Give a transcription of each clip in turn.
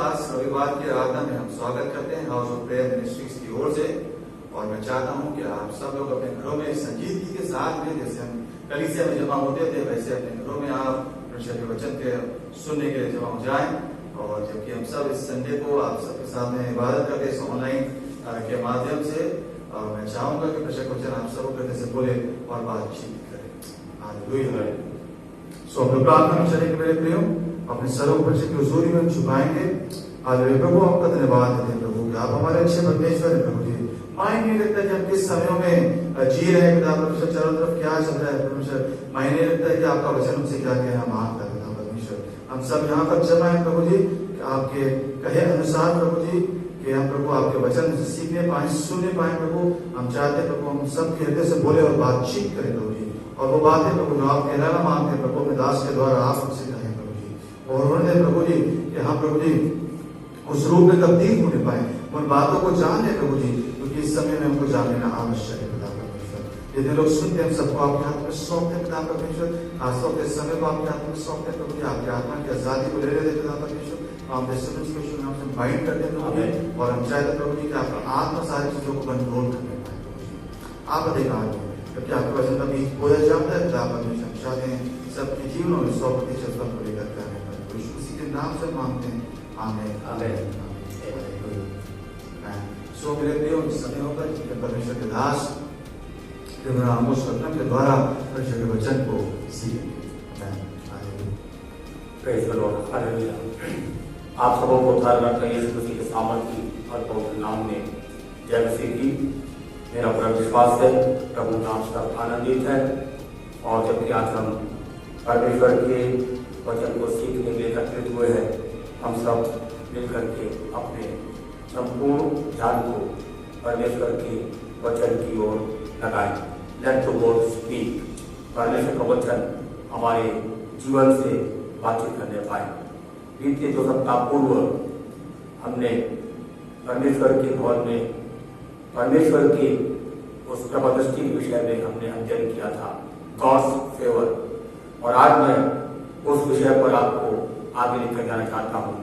आज रविवार की आराधना में हम स्वागत करते हैं हाउस ऑफ प्रेयर मिनिस्ट्रीज की ओर से। और मैं चाहता हूं कि आप सब लोग अपने घरों में संजीदगी के साथ में, जैसे हम कलीसिया में जमा होते थे, वैसे अपने घरों में आप परमेश्वर के वचन के सुनने के लिए जमा हो जाएं। और जबकि हम सब इस संडे को आप सबके सामने इबादत करते हैं ऑनलाइन के माध्यम से, और मैं चाहूंगा कि परमेश्वर के वचन आप सब करने से बोले और बातचीत करें। हालेलुया। सो हम लोग प्रार्थना में चलेंगे मेरे प्रियो, अपने सरों पर की हुजूरी में छुपाएंगे। हालेलुया। प्रभु आपका धन्यवाद देते हैं प्रभु कि आप हमारे अच्छे परमेश्वर हैं प्रभु जी। मायने नहीं लगता कि हम किस समयों में जी रहे हैं पिता परमेश्वर, चारों तरफ क्या चल रहा है परमेश्वर, मायने लगता है कि आपका वचन हमसे क्या कहना मांगता है पिता परमेश्वर। हम सब यहाँ पर जमा है प्रभु जी, आपके कहे अनुसार प्रभु जी, कि हम प्रभु आपके वचन से सीखने पाए, सुनने पाए प्रभु। हम चाहते हैं प्रभु हम सबके हृदय से बोले और बातचीत करें प्रभु जी, और वो बातें प्रभु जो आप कहना मांगते हैं प्रभु अपने दास के द्वारा आप हमसे कहें प्रभु जी। और उन्होंने प्रभु जी कि हम प्रभु जी उस रूप में तब्दील होने पाए, उन बातों को जाने प्रभु जी, क्योंकि इस समय में हमको जान लेना आवश्यक है पिता परमेश्वर। जितने लोग सुनते हैं सबको आपके हाथ में सौंपते हैं पिता परमेश्वर, खासतौर पर इस समय को आपके हाथ में सौंपते हैं प्रभु जी। आपके आत्मा की आजादी को ले रहे थे पिता परमेश्वर, हम नाम से बाइंड करते हैं प्रभु जी। और हम चाहते प्रभु जी कि आपका आत्मा सारी चीजों को कंट्रोल करने पाए प्रभु जी। आप अधिकार दें, क्योंकि आपके वचन का बीज बोया जाता है पिता परमेश्वर। हम चाहते हैं सबके जीवनों में 100% फल को लेकर के आने पर उसी के नाम से मांगते हैं। आमीन आमीन। सो मेरे प्रियो, इस समय होकर परमेश्वर के दास आमोस वचन के द्वारा परमेश्वर के वचन को सीखेंगे। आप सबों को उद्धारकर्ता यीशु मसीह के सामर्थ्य और पवित्र नाम में जय मसीह की। मेरा पूरा विश्वास है प्रभु नाम सब आनंदित है। और जबकि आज हम परमेश्वर के वचन को सीखने के लिए एकत्रित हुए हैं, हम सब मिलकर के अपने संपूर्ण ध्यान को परमेश्वर के वचन की ओर लगाएं। Let the word speak. परमेश्वर का वचन हमारे जीवन से बातचीत करने पाए। बीते 2 सप्ताह पूर्व हमने परमेश्वर के भवन में परमेश्वर के उस प्रभुदृष्टि के विषय में हमने अध्ययन किया था, गॉड्स फेवर। और आज मैं उस विषय पर आपको आगे लेकर जाना चाहता हूँ।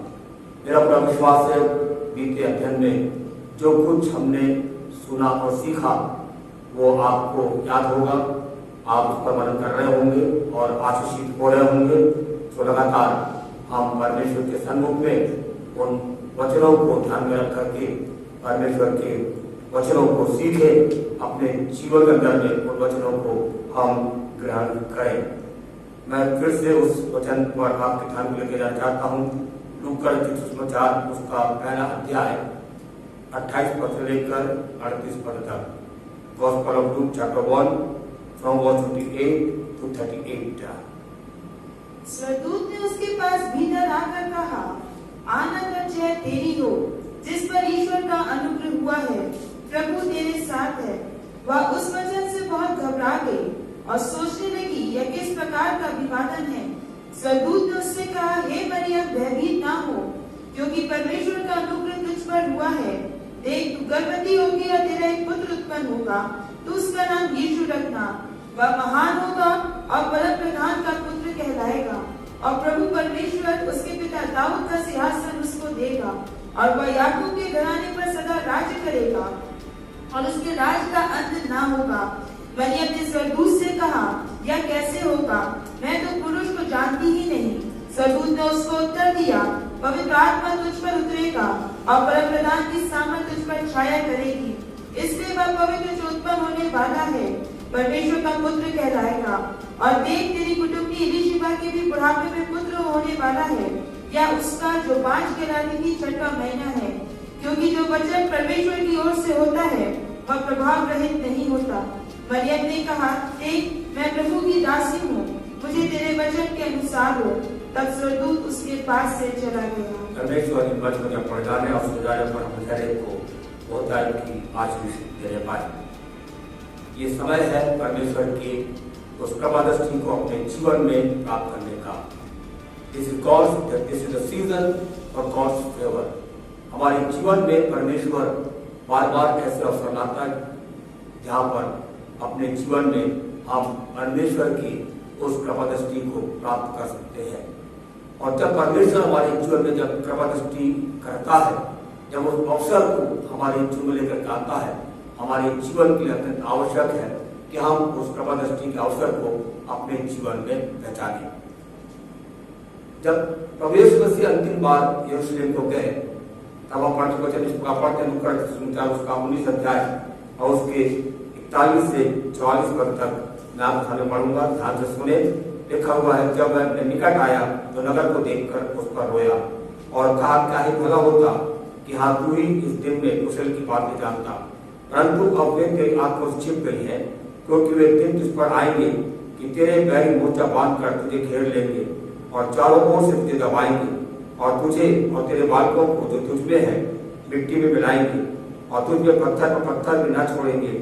मेरा पूरा विश्वास है बीते अध्ययन में जो कुछ हमने सुना और सीखा वो आपको याद होगा, आप उस पर मनन कर रहे होंगे और आशीषित हो रहे होंगे। तो लगातार हम परमेश्वर के सन्मुख में उन वचनों को ध्यान में रख करके परमेश्वर के वचनों को सीखे, अपने जीवन के अंदर में उन वचनों को हम ग्रहण करें। मैं फिर से उस वचन पर आपके ध्यान में लेके जाना चाहता हूँ। लूका सुसमाचार उसका पहला अध्याय 28 पद से लेकर 38 पद तक। Gospel of Luke chapter 1 from verse 28 to 38। स्वर्गदूत ने उसके पास भीतर आकर कहा, आनंद और जय तेरी हो, जिस पर ईश्वर का अनुग्रह हुआ है, प्रभु तेरे साथ है। वह उस वचन से बहुत घबरा गई और सोचने लगी यह किस प्रकार का अभिवादन है। स्वर्गदूत ने उससे कहा, हे मरियम भयभीत ना हो, क्योंकि परमेश्वर का अनुग्रह तुझ पर हुआ है। देख तू गर्भवती होगी और तेरा एक पुत्र उत्पन्न होगा, तू उसका नाम यीशु रखना। वह महान होगा और परम प्रधान का पुत्र कहलाएगा, और प्रभु परमेश्वर उसके पिता दाऊद का सिंहासन उसको देगा, और वह याकूब के घराने पर सदा राज्य करेगा, और उसके राज का अंत ना होगा। मरियम ने स्वर्गदूत से कहा, यह कैसे होगा, मैं तो पुरुष को जानती ही नहीं। स्वर्गदूत ने उसको उत्तर दिया, पवित्र आत्मा तुझ पर उतरेगा और परम प्रधान की सामर्थ तुझ पर छाया करेगी, इसलिए वह पवित्र जो उत्पन्न होने वाला है परमेश्वर का पुत्र कहलाएगा। और देख तेरी कुटुंबी एलीशिबा के भी बुढ़ापे में पुत्र होने वाला है, या उसका जो 5 कहलाने की 6वां महीना है, क्योंकि जो वचन परमेश्वर की ओर से होता है वह प्रभाव रहित नहीं होता। मरियम ने कहा, देख मैं प्रभु की दासी हूँ, मुझे तेरे वचन के अनुसार हो। तब स्वर्गदूत उसके पास से चला गया। परमेश्वर इन वचनों के पढ़ जाने और सुधारने पर हम हर को बहुत की आशीष देने पाए। ये समय है परमेश्वर के उस प्रभुदृष्टि को अपने जीवन में प्राप्त करने का। This is the season for God's favour. हमारे जीवन में परमेश्वर बार बार ऐसे अवसर लाता है जहाँ पर अपने जीवन में हम परमेश्वर की उस प्रभुदृष्टि को प्राप्त कर सकते हैं। और जब परमेश्वर हमारे जीवन में जब कृपा दृष्टि करता है, जब उस अवसर को हमारे जीवन में लेकर आता है, हमारे जीवन के लिए अत्यंत आवश्यक है कि हम उस कृपा दृष्टि के अवसर को अपने जीवन में पहचानें। जब प्रभु यीशु मसीह अंतिम बार यरूशलेम को गए, तब हम पढ़ते वचन इस प्रकार पढ़ते हैं, उसका 19 अध्याय और उसके 41 से 44 पद तक मैं आपके सामने पढ़ूंगा, ध्यान से सुने। लिखा हुआ है, जब मैं निकट आया तो नगर को देखकर उस पर रोया और कहा, क्या ही भला होता कि हाँ तू ही इस दिन में कुशल की बात नहीं जानता, परंतु अब वे तेरी आंखों से छिप गई है, क्योंकि वे दिन तुझ पर आएंगे कि तेरे बैरी मोर्चा बांध कर तुझे घेर लेंगे और चारों ओर से तुझे दबाएंगे और तुझे और तेरे बालकों को जो तुझ में है मिट्टी में मिलाएंगे और तुझ में पत्थर पर पत्थर भी न छोड़ेंगे,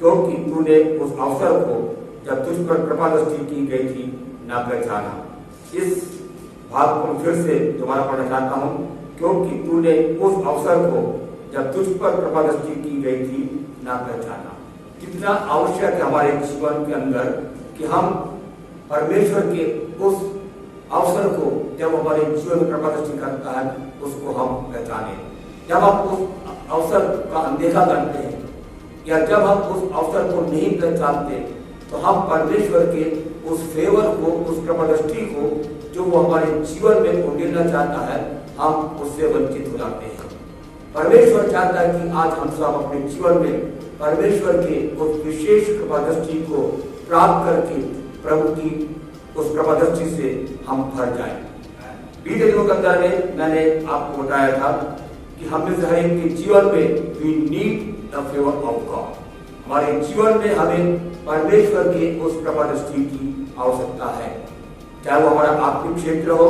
क्योंकि तूने उस अवसर को जब तुझ पर कृपा दृष्टि की गई थी न पहचाना। इस भाग को फिर से दोबारा पढ़ना चाहता हूँ, क्योंकि तूने उस अवसर को जब तुझ पर कृपा दृष्टि की गई थी न पहचाना। कितना आवश्यक है हमारे जीवन के अंदर कि हम परमेश्वर के उस अवसर को जब हमारे जीवन में कृपा दृष्टि करता है उसको हम पहचाने। जब हम उस अवसर का अनदेखा करते हैं या जब हम उस अवसर को नहीं पहचानते तो हम परमेश्वर के उस फेवर को, उस कृपा दृष्टि को जो वो हमारे जीवन में उंडेलना चाहता है, हम उससे वंचित हो जाते हैं। परमेश्वर चाहता है कि आज हम सब अपने जीवन में परमेश्वर के उस विशेष कृपा दृष्टि को प्राप्त करके प्रभु की उस कृपा दृष्टि से हम भर जाएं। बीते दिनों के अंदर में मैंने आपको बताया था कि हम में से हर एक के जीवन में we need the favour of God. हमारे जीवन में हमें परमेश्वर के उस कृपा दृष्टि की आवश्यकता है, चाहे वो हमारा आत्मिक क्षेत्र हो,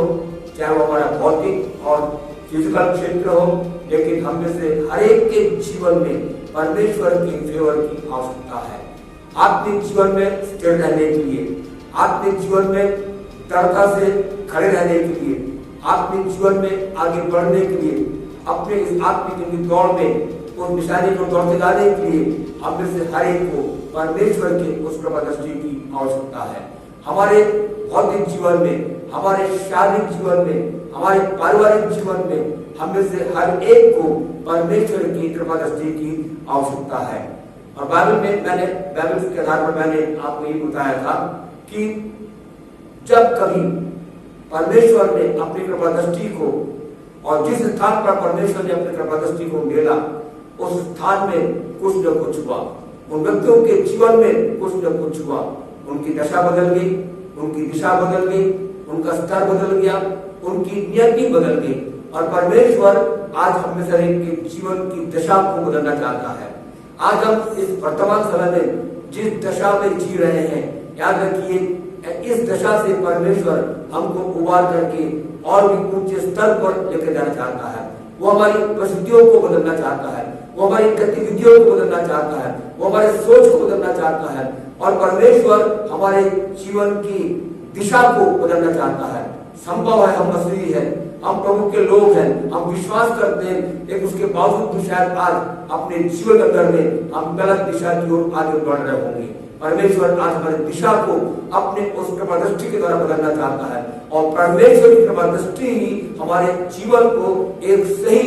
चाहे वो हमारा भौतिक और फिजिकल क्षेत्र हो, लेकिन हम में से हर एक के जीवन में परमेश्वर की फेवर की आवश्यकता है। आत्मिक जीवन में स्थिर रहने के लिए, आत्मिक जीवन में दृढ़ता से खड़े रहने के लिए, आत्मिक जीवन में आगे बढ़ने के लिए, अपने इस आत्मिक दौड़ में उस निशानी को दौड़ते जाने के लिए हम में से हर एक को परमेश्वर के उस कृपा दृष्टि की आवश्यकता है। हमारे भौतिक जीवन में, हमारे शारीरिक जीवन में, हमारे पारिवारिक जीवन में हम में से हर एक को परमेश्वर की कृपा दृष्टि की आवश्यकता है। और बाइबल के आधार पर मैंने आपको ये बताया था कि जब कभी परमेश्वर ने अपनी कृपा दृष्टि को और जिस स्थान पर परमेश्वर ने अपनी कृपा दृष्टि को मिला उस स्थान में कुछ न कुछ हुआ, उन व्यक्तियों के जीवन में कुछ न कुछ हुआ। उनकी दशा बदल गई, उनकी दिशा बदल गई, उनका स्तर बदल गया, उनकी नियति बदल गई। और परमेश्वर आज हम में से एक के जीवन की दशा को बदलना चाहता है। आज हम इस वर्तमान समय में जिस दशा में जी रहे हैं, याद रखिए इस दशा से परमेश्वर हमको उबार करके और भी ऊंचे स्तर पर लेकर जाना चाहता है। वो हमारी परिस्थितियों को बदलना चाहता है, वो हमारी गतिविधियों को बदलना चाहता है, वो हमारे सोच को बदलना चाहता है और परमेश्वर हमारे जीवन की दिशा को बदलना चाहता है। संभव है, हम मसीही हैं, हम प्रभु के लोग हैं, हम विश्वास करते हैं, लेकिन उसके बावजूद भी शायद आज अपने जीवन के अंदर में हम गलत दिशा की ओर आगे बढ़ रहे होंगे। परमेश्वर आज हमारी दिशा को अपने उस कृपा दृष्टि के द्वारा बदलना चाहता है और परमेश्वर की कृपा दृष्टि ही हमारे जीवन को एक सही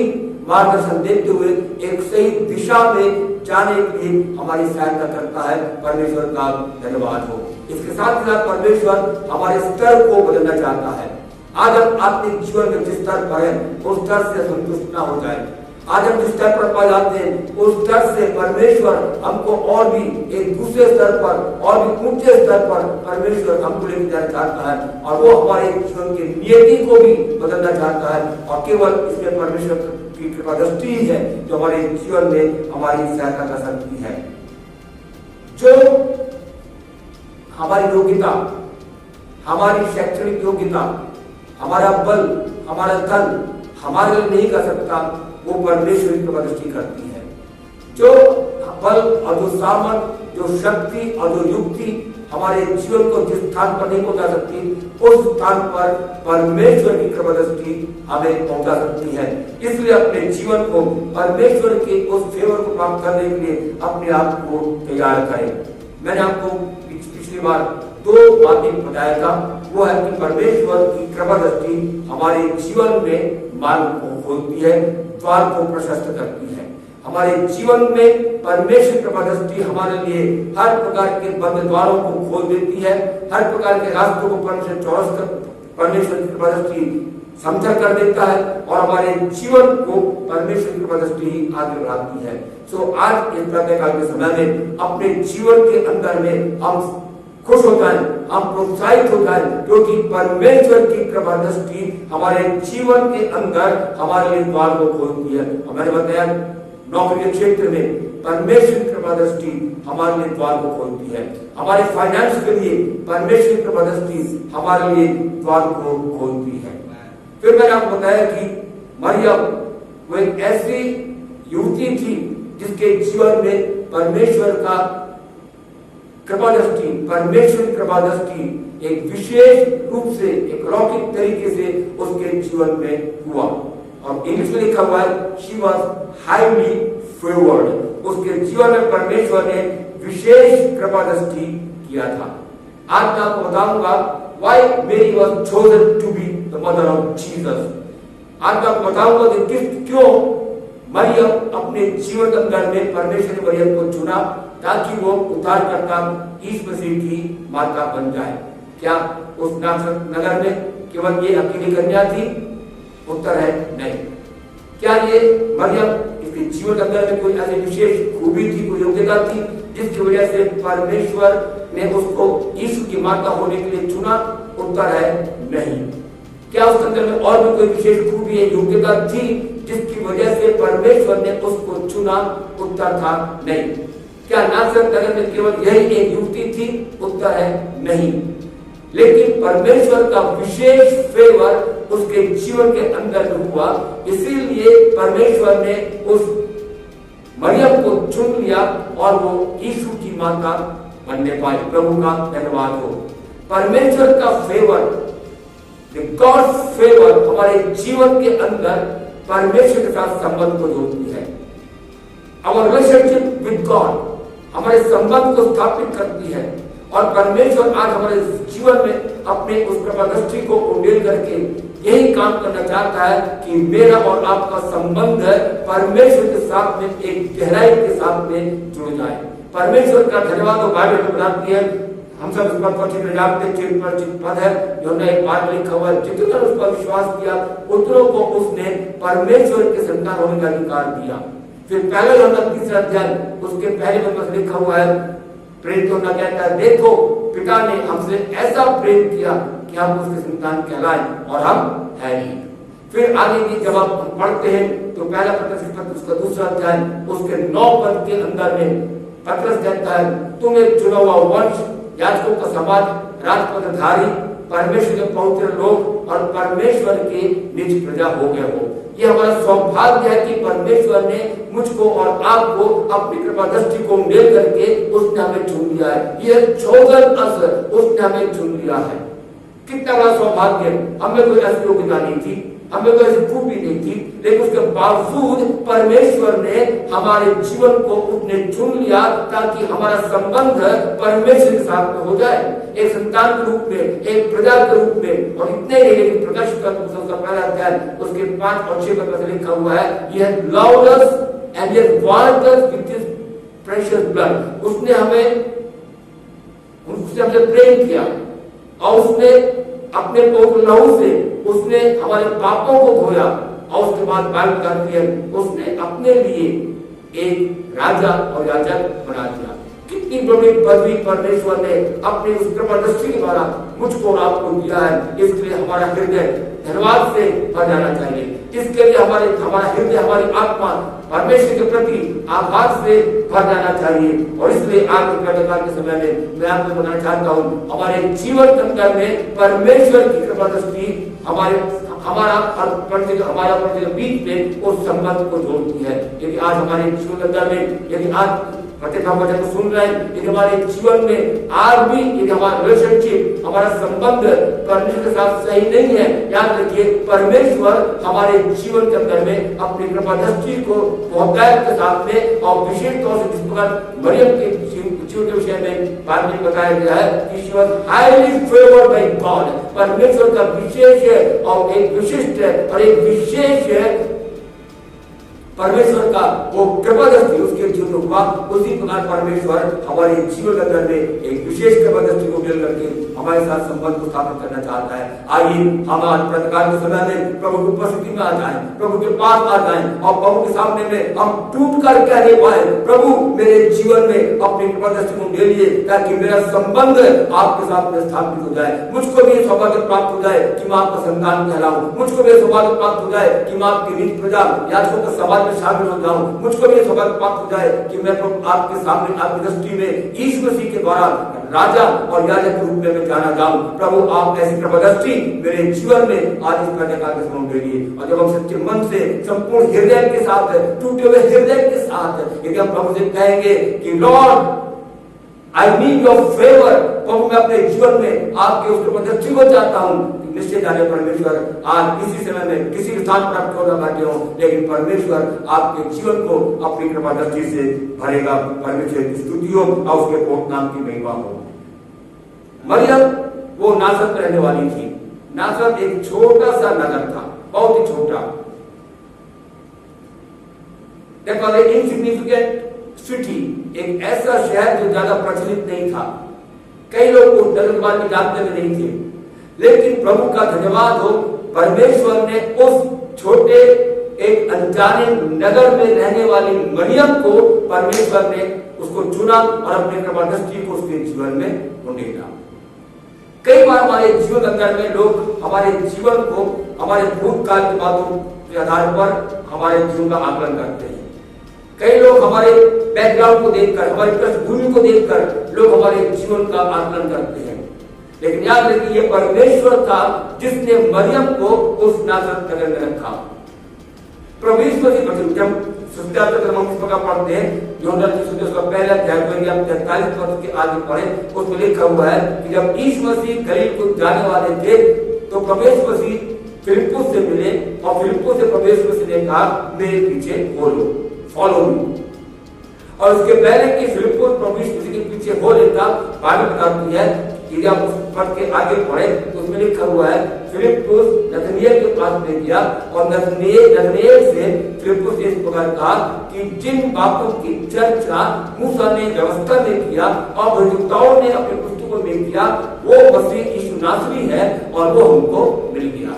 मार्गदर्शन देते हुए एक सही दिशा में जाने के लिए हमारी सहायता करता है। परमेश्वर का धन्यवाद हो। इसके साथ ही साथ परमेश्वर हमारे स्तर को बदलना चाहता है। आज हम आत्मिक जीवन में जिस स्तर पर है उस स्तर से संतुष्ट न हो जाए। आज हम जिस स्तर पर पा जाते हैं उस स्तर से परमेश्वर हमको और भी एक दूसरे स्तर पर और भी ऊंचे स्तर पर परमेश्वर हमको लेकर जाना चाहता है और वो हमारे जीवन की नियति को भी बदलना चाहता है। और केवल इसमें परमेश्वर की कृपा दृष्टि है जो हमारे जीवन में हमारी सहायता कर सकती है। जो हमारी योग्यता, हमारी शैक्षणिक योग्यता, हमारा बल, हमारा धन हमारे लिए नहीं कर सकता, वो परमेश्वर की कृपा दृष्टि करती है। जो बल और जो सामर्थ, जो शक्ति और जो युक्ति हमारे जीवन को जिस स्थान पर नहीं पहुंचा सकती उस स्थान पर परमेश्वर की कृपा दृष्टि हमें पहुंचा सकती है। इसलिए अपने जीवन को परमेश्वर के उस फेवर को प्राप्त करने के लिए अपने आप को तैयार करें। मैंने आपको पिछली बार 2 बातें बताया था। वो है कि परमेश्वर की कृपा दृष्टि हमारे जीवन में मार्ग को खोलती है, द्वार को प्रशस्त करती है। हमारे जीवन में परमेश्वर की कृपा दृष्टि हमारे लिए हर प्रकार के बंद द्वारों को खोल देती है, हर प्रकार के रास्तों को परमेश्वर की कृपा दृष्टि समझा कर देता है और हमारे जीवन को परमेश्वर की कृपा दृष्टि आगे बढ़ाती है। सो आज इस प्रातःकाल के समय में अपने जीवन के अंदर में हम खुश हो जाएं, हम प्रोत्साहित हो जाएं, क्योंकि परमेश्वर की कृपा दृष्टि हमारे जीवन के अंदर हमारे लिए द्वार को खोलती है। हमारे बताया नौकरी के क्षेत्र में परमेश्वर की कृपा दृष्टि हमारे लिए द्वार को खोलती है, हमारे फाइनेंस के लिए परमेश्वर की कृपा दृष्टि हमारे लिए द्वार को खोलती है। फिर मैंने आपको बताया कि मरियम वो एक ऐसी युवती थी जिसके जीवन में परमेश्वर का कृपा दृष्टि, परमेश्वर की कृपा दृष्टि एक विशेष रूप से, एक अलौकिक तरीके से उसके जीवन में हुआ। और इंग्लिश में लिखा हुआ है शी वॉज हाईली फेवर्ड। उसके जीवन में परमेश्वर ने विशेष कृपा दृष्टि किया था। आज मैं आपको बताऊंगा why Mary was chosen to be the mother of Jesus। आज मैं आपको बताऊंगा कि क्यों मरियम अपने जीवन के अंदर में परमेश्वर ने मरियम को चुना ताकि वो उद्धारकर्ता यीशु मसीह की माता बन जाए। क्या उस नगर में केवल ये अकेली कन्या थी? उत्तर है नहीं। क्या ये मरियम इसके जीवन के अंदर में कोई ऐसी विशेष खूबी थी, कोई योग्यता थी जिसकी वजह से परमेश्वर ने उसको यीशु की माता होने के लिए चुना? उत्तर है नहीं। क्या उसके अंदर में और भी कोई विशेष खूबी या योग्यता थी जिसकी वजह से परमेश्वर ने उसको चुना? उत्तर था नहीं। क्या नासरत नगर में केवल यही एक युवती थी? उत्तर है नहीं। लेकिन परमेश्वर का विशेष फेवर उसके जीवन के अंदर हुआ, इसीलिए परमेश्वर ने उस मरियम को चुन लिया और वो यीशु की माता बनने पाई। प्रभु का धन्यवाद हो। परमेश्वर का फेवर, गॉड्स फेवर हमारे जीवन के अंदर परमेश्वर के साथ संबंध को जोड़ती है। आवर रिलेशनशिप विद गॉड हमारे संबंध को स्थापित करती है और परमेश्वर आज हमारे जीवन में अपने उस कृपा दृष्टि को उंडेल करके यही काम करना चाहता है कि मेरा और आपका संबंध परमेश्वर के साथ में एक गहराई के साथ में जुड़ जाए। परमेश्वर का धन्यवाद हो। बाइबल में बताती है, हम सब इस बात को ठीक से जानते हैं, चिन्ह पर चिन्ह पद है, यूहन्ना 1:12 में लिखा हुआ है, जितने उस पर विश्वास किया उतनों को उसने परमेश्वर के संतान होने का अधिकार दिया। फिर पहला यूहन्ना 3 अध्याय उसके पहले पद में लिखा हुआ है, प्रेरित यूहन्ना कहता है, देखो पिता ने हमसे ऐसा प्रेम किया कि हम उसके संतान कहलाएं और हम है नहीं। फिर आगे की जब आप पढ़ते हैं तो पहला पत्रस उसका 2 अध्याय उसके 9 पद के अंदर में पत्रस कहता है, तुम्हें चुना हुआ वंश, याजकों का समाज, राजपदधारी, परमेश्वर के पवित्र लोग और परमेश्वर के निज प्रजा हो गए हो। ये हमारा सौभाग्य है कि परमेश्वर ने मुझको और आपको अपनी कृपा दृष्टि को मेल करके उसने हमें चुन लिया है। ये chosen us, उसने हमें चुन लिया है। कितना बड़ा सौभाग्य। हमें कोई ऐसी योग्यता नहीं थी, हमें कोई ऐसी खूबी नहीं थी, लेकिन उसके बावजूद परमेश्वर ने हमारे जीवन को उसने चुन लिया ताकि हमारा संबंध परमेश्वर के साथ में हो जाए, एक संतान के रूप में, एक प्रजा के रूप में। और इतने ही नहीं, प्रकाशित का पहला अध्याय उसके 5 और 6 पद में लिखा हुआ है, He has loved us and He has washed us with His precious blood। उसने हमसे प्रेम किया और उसने अपने पवित्र लहू से उसने हमारे पापों को धोया और उसके बाद बाइबल कहती है उसने अपने लिए एक राजा और याजक बना दिया। कितनी बड़ी पदवी परमेश्वर ने अपनी उस कृपा दृष्टि के द्वारा मुझको और आपको दिया है। इसके लिए हमारा हृदय धन्यवाद से भर जाना चाहिए। इसके लिए हमारा हृदय, हमारी आत्मा परमेश्वर के प्रति आभार से भर जाना चाहिए। और इसलिए आज के प्रातःकाल के समय में मैं आपको बताना चाहता हूँ, हमारे जीवन के अंदर में परमेश्वर की कृपा दृष्टि हमारा बीच में उस संबंध को जोड़ती है। यदि आज हमारे जीवन के अंदर में, यदि आज वचन को सुन रहे हैं, यदि हमारे जीवन में आज भी यदि हमारा रिलेशनशिप, हमारा संबंध परमेश्वर के साथ सही नहीं है, याद रखिए परमेश्वर हमारे जीवन के अंदर में अपनी कृपा दृष्टि को बहुतायत के साथ में और विशेष तौर से जिस प्रकार मरियम के जीवन के विषय में बाइबल में बताया गया है कि she was highly favoured by God. परमेश्वर का विशेष और एक विशिष्ट और एक विशेष परमेश्वर का वो कृपा दृष्टि उसके जीवन में हुआ। उसी प्रकार परमेश्वर हमारे जीवन के अंदर में एक विशेष कृपा दृष्टि को मिल करके हमारे साथ संबंध को स्थापित करना चाहता है। आइए हम आज प्रातःकाल के समय में प्रभु की उपस्थिति में आ जाएं, प्रभु के पास आ जाएं और प्रभु के सामने में हम टूट कर कहने पाए, प्रभु मेरे जीवन में अपनी कृपा दृष्टि को ले लिए ताकि मेरा संबंध आपके साथ में स्थापित हो जाए। मुझको भी सौभाग्य प्राप्त हो जाए कि मैं आपका संतान कहलाऊं। मुझको भी सौभाग्य प्राप्त हो जाए कि मैं आपकी रीत प्रजा याजकों के समाज में शामिल हो जाऊं। मुझको भी सौभाग्य प्राप्त हो जाए कि मैं आपके सामने आपकी दृष्टि में यीशु मसीह के द्वारा राजा और याजक के रूप में मैं जाना जाऊं। प्रभु आप ऐसी कृपा दृष्टि मेरे जीवन में आज इस प्रातःकाल के समय के लिए, और जब हम सच्चे मन से संपूर्ण हृदय के साथ टूटे हुए हृदय के साथ यदि हम प्रभु से कहेंगे कि Lord I need your favour, प्रभु मैं अपने जीवन में आपके उस कृपा दृष्टि को चाहता हूं, निश्चय जाने परमेश्वर आज इसी समय में किसी स्थान पर आप क्यों ना बैठे हो, लेकिन परमेश्वर आपके जीवन को अपनी कृपा दृष्टि से भरेगा। परमेश्वर की स्तुति हो और उसके कोट नाम की महिमा हो। मरियम वो नासरत में रहने वाली थी। नासरत एक छोटा सा नगर था, बहुत ही छोटा। That was an insignificant city, एक ऐसा शहर जो ज्यादा प्रचलित नहीं था। कई लोग उस नगर के बारे में जानते भी नहीं थे, लेकिन प्रभु का धन्यवाद हो, परमेश्वर ने उस छोटे एक अनजाने नगर में रहने वाली मरियम को परमेश्वर ने उसको चुना और अपने कृपा दृष्टि को उसके जीवन में उंडेला। कई बार हमारे जीवन के अंदर में लोग हमारे जीवन को हमारे भूतकाल की बातों के आधार पर हमारे जीवन का आकलन करते हैं। कई लोग हमारे बैकग्राउंड को देखकर, हमारी पृष्ठभूमि को देखकर लोग हमारे जीवन का आकलन करते हैं। लेकिन याद रखिए ये परमेश्वर था जिसने मरियम को उस नासरत नगर में रखा। परमेश्वर की वचन जब हम इस प्रकार पढ़ते हैं, उसका पहला अध्याय 43 पद के आगे पढ़े, उसमें लिखा हुआ है कि जब यीशु मसीह गलील को जाने वाले थे तो परमेश्वर मसीह फिलिप्पुस से मिले और फिलिप्पुस से परमेश्वर मसीह ने कहा मेरे पीछे बोलो, फॉलो मी। और उसके पहले कि फिलिप्पुस परमेश्वर मसीह के पीछे हो लेता, बाइबल बताती है कि आप उस पद के आगे पढ़े तो उसमें लिखा हुआ है फिलिप्पुस नतनएल के पास में गया और नतनएल से फिलिप्पुस ने इस प्रकार कहा कि जिन बातों की चर्चा मूसा ने व्यवस्था में किया और भविष्यवक्ताओं ने अपने पुस्तकों में किया, वो मसीह यीशु नासरी है और वो हमको मिल गया।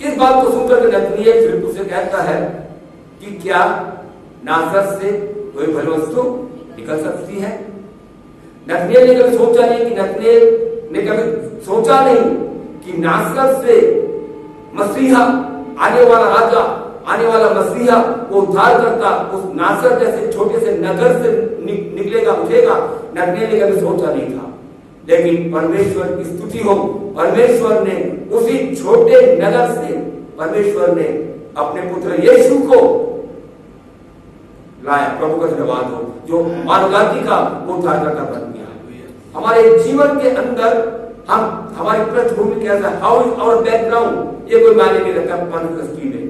इस बात को सुनकर नतनएल फिलिप्पुस से कहता है कि क्या नासरत से कोई भली वस्तु निकल सकती है? नतनएल ने कभी सोचा नहीं कि नासरत से मसीहा आने वाला राजा, आने वाला मसीहा, वो उद्धार करता उस नासरत जैसे छोटे से नगर से निकलेगा, उठेगा। नतनएल ने कभी सोचा नहीं था, लेकिन परमेश्वर की स्तुति हो, परमेश्वर ने उसी छोटे नगर से परमेश्वर ने अपने पुत्र यीशु को लाया। प्रभु का धन्यवाद हो जो मानव जाति का उद्धार करता बन गया। हमारे जीवन के अंदर हम हमारी पृष्ठभूमि कैसा, हाउ इज आवर बैकग्राउंड, ये कोई मायने नहीं रखता। परमेश्वर में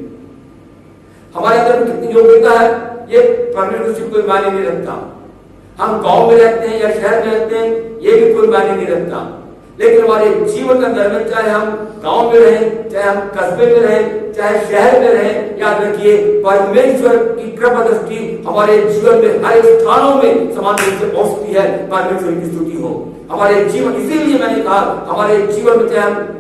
हमारे अंदर कितनी योग्यता है ये परमेश्वर कोई मायने नहीं रखता। हम गांव में रहते हैं या शहर में रहते हैं ये भी कोई मायने नहीं रखता, लेकिन हमारे जीवन के अंदर में चाहे हम गांव में रहें, चाहे हम कस्बे में रहें, चाहे शहर में रहें, याद रखिए परमेश्वर की कृपा दृष्टि हमारे जीवन में हर स्थानों में समान रूप से पहुंचती है। परमेश्वर की स्तुति हो हमारे जीवन। इसीलिए मैंने कहा हमारे जीवन में चाहे हम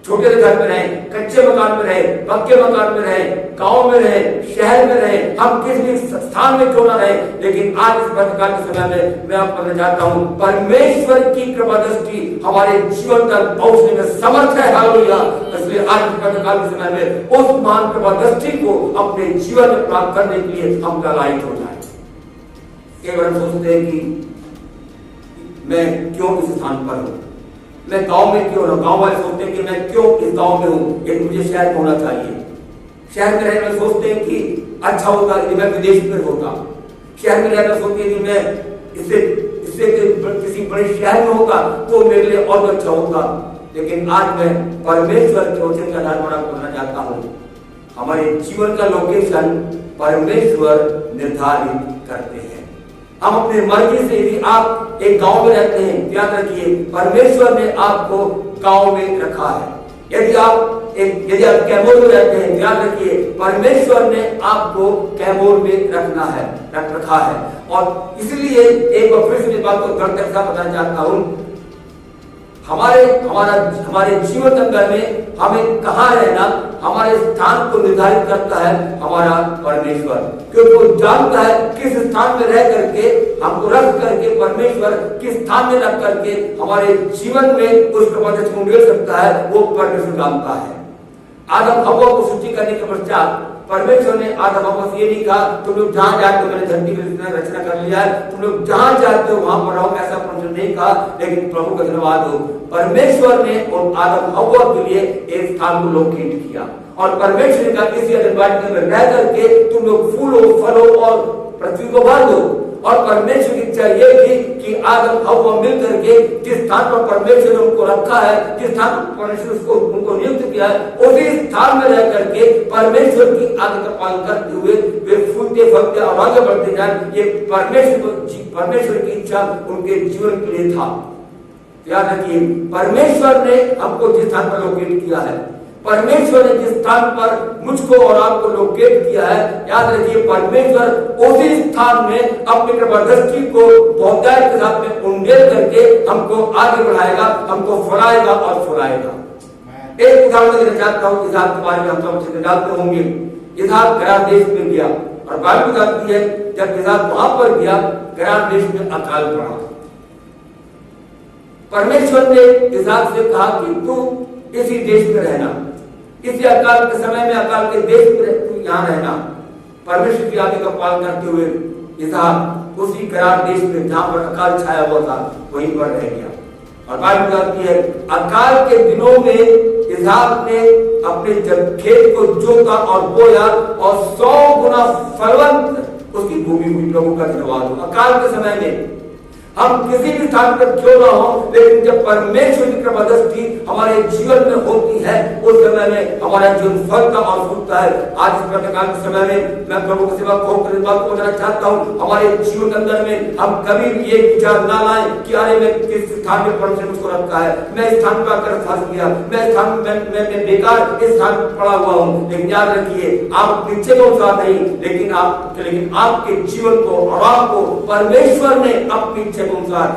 छोटे से घर में रहें, कच्चे मकान में रहें, पक्के मकान में रहें, गांव में रहें, शहर में रहें, हम किसी भी स्थान में क्यों ना रहें, लेकिन आज इस वर्तमान के समय में मैं आपको कहना चाहता हूं परमेश्वर की कृपा दृष्टि हमारे जीवन तक पहुंचने में समर्थ है। हालेलुया। इसलिए आज इस वर्तमान के समय में उस महान कृपा दृष्टि को अपने जीवन में प्राप्त करने के लिए हम लायक हो जाए। कई बार सोचते हैं कि मैं क्यों इस स्थान पर हूं, मैं गांव में क्यों हूं। गांव वाले सोचते हैं कि मैं क्यों इस गांव में हूं, लेकिन मुझे शहर में होना चाहिए। शहर में रहने वाले सोचते हैं कि अच्छा होता यदि मैं विदेश में होता। शहर में रहना सोचते हैं कि मैं इससे किसी बड़े शहर में होता तो मेरे लिए और अच्छा होता। लेकिन आज मैं परमेश्वर के वचन का आधार पर करना चाहता हूं। हमारे जीवन का लोकेशन परमेश्वर निर्धारित करते हैं। हम अपनी मर्जी से, यदि आप एक गांव में रहते हैं, याद रखिए परमेश्वर ने आपको गांव में रखा है। यदि आप कैमूर में रहते हैं, याद रखिए परमेश्वर ने आपको कैमूर में रखा है। और इसलिए एक बार फिर से बात को गणतंत्र बताना चाहता हूं, हमारे जीवन अंदर में हमें कहाँ रहना, हमारे स्थान को निर्धारित करता है हमारा परमेश्वर, क्योंकि वो जानता है किस स्थान में रह करके हमको रख करके परमेश्वर किस स्थान में रख करके हमारे जीवन में उस प्रबंधन को मिल सकता है, वो परमेश्वर जानता है। आदम हव्वा को सृष्टि करने के पश्चात परमेश्वर ने आदम हव्वा से ये नहीं कहा तुम लोग जहां जाते हो, मैंने धरती की रचना कर लिया है, तुम लोग जहां जाते हो वहां पर रहो, ऐसा परमेश्वर नहीं कहा। लेकिन प्रभु का धन्यवाद हो, परमेश्वर ने उन आदम हव्वा के लिए एक स्थान को लोकेट किया और परमेश्वर ने कहा इसी अदरवाद में रह करके तुम लोग फूलो फलो और पृथ्वी को भर दो। और परमेश्वर की इच्छा ये थी कि आदम हव्वा मिल करके जिस स्थान पर परमेश्वर ने उनको रखा है, जिस स्थान पर परमेश्वर उसको उनको नियुक्त किया है, उसी स्थान में रह करके परमेश्वर की आज्ञा का पालन करते हुए वे फूलते फलते और आगे बढ़ते जाए। ये परमेश्वर की इच्छा उनके जीवन के लिए था। याद रखिए परमेश्वर ने हमको जिस स्थान पर लोकेट किया है, परमेश्वर ने जिस स्थान पर मुझको और आपको लोकेट किया है, याद रखिए परमेश्वर उसी स्थान में अपनी कृपा दृष्टि को बहुतायत के साथ में उंडेल करके हमको आगे बढ़ाएगा, हमको फुलाएगा और फुलाएगा। एक उदाहरण देना चाहता हूँ, इसहाक के बारे में हम सब जानते होंगे। इसहाक गैर देश में गया और बाइबल बताती है जब इसहाक वहां पर गया, गैर देश में अकाल पड़ा। परमेश्वर ने इसहाक से कहा कि तू इसी देश में रहना, इसी अकाल के समय में अकाल के देश में यहाँ रहना। परमेश्वर की आज्ञा का पालन करते हुए इसहाक उसी गैर देश में जहां पर अकाल छाया हुआ था वहीं पर रह गया। और बात बताती है अकाल के दिनों में इसहाक ने अपने खेत को जोता और बोया और 100 गुना फलवंत उसकी भूमि हुई। प्रभु का धन्यवाद हो। अकाल के समय में हम किसी भी स्थान पर क्यों ना हो, लेकिन जब परमेश्वर की कृपा दृष्टि हमारे जीवन में होती है, उस समय में हमारा जीवन फलता और फूलता है। आज इस प्रातःकाल के समय में मैं प्रभु की सेवा को बताना चाहता हूँ, हमारे जीवन के अंदर में हम कभी भी ये विचार ना लाएं कि अरे मैं किस स्थान में परमेश्वर ने मुझको रखा है, मैं इस स्थान पर आकर फंस गया, मैं स्थान में बेकार इस स्थान पर पड़ा हुआ हूँ। लेकिन याद रखिए आप पीछे को अनुसार नहीं, लेकिन आपके जीवन को और आपको परमेश्वर ने अपनी इच्छा अनुसार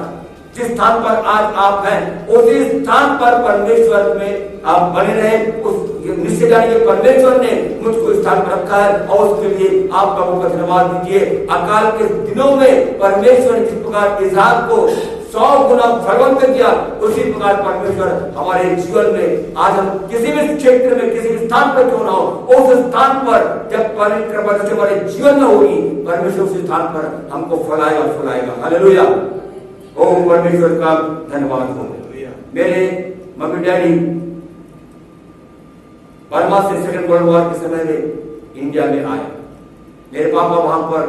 जिस स्थान पर आज आप हैं उसी स्थान पर परमेश्वर में आप बने रहे। उस निश्चय जानिए परमेश्वर ने मुझको स्थान पर रखा है और उसके लिए आप प्रभु का धन्यवाद दीजिए। अकाल के दिनों में परमेश्वर ने जिस प्रकार इसहाक को 100 गुना फलवंत किया, उसी प्रकार परमेश्वर हमारे जीवन में आज हम किसी भी क्षेत्र में किसी भी स्थान पर क्यों ना हो, उस स्थान पर जब पवित्र हमारे जीवन में होगी, परमेश्वर उस स्थान पर हमको फलाएगा फुलाएगा। हालेलुया। ओम परमेश्वर का धन्यवाद हो। मेरे मम्मी डैडी बर्मा से सेकंड वर्ल्ड वॉर के समय में इंडिया में आए। मेरे पापा वहां पर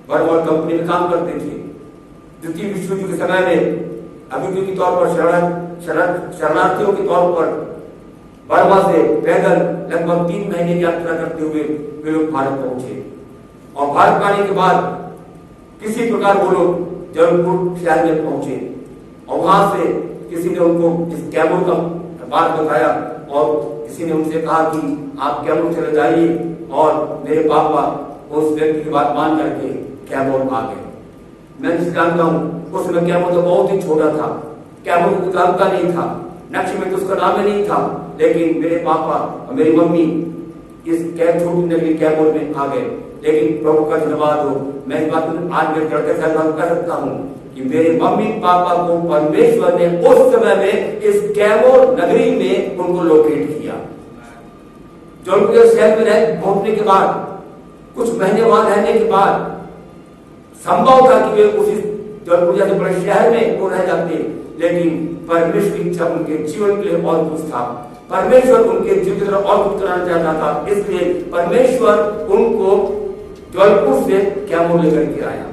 बर्मा कंपनी में काम करते थे। द्वितीय विश्व युद्ध के समय में अभियुद्ध के तौर पर शरणार्थियों के तौर पर बर्मा से पैदल लगभग 3 महीने की यात्रा करते हुए वे लोग भारत पहुंचे। और भारत आने के बाद किसी प्रकार वो लोग जबलपुर शहर में पहुंचे और वहां से किसी ने उनको इस कैमूर का बात बताया और किसी ने उनसे कहा कि आप कैमूर चले जाइए। और मेरे पापा उस व्यक्ति की बात मान करके कैमूर आ गए। मैं जिस जानता हूँ उस समय कैमूर तो बहुत ही छोटा था, कैमूर को जानता नहीं था, नक्शे में तो उसका नाम ही नहीं था। लेकिन मेरे पापा और मेरी मम्मी इस छोटी नगरी कैमूर में आ गए। लेकिन प्रभु का धन्यवाद हो, मैं इस बात को आज में करते कर सकता हूँ कि मेरे मम्मी पापा को परमेश्वर ने उस समय में इस कैमूर नगरी में उनको लोकेट किया। जबलपुर शहर में पहुंचने के बाद कुछ महीने वहां रहने के बाद संभव था कि वे उसी जबलपुर जैसे बड़े शहर में वो रह जाते, लेकिन परमेश्वर की इच्छा उनके जीवन के लिए और कुछ था। परमेश्वर उनके जीवन की तरफ और कुछ कराना चाहता था, इसलिए परमेश्वर उनको जबलपुर से कैमूर लेकर के आया।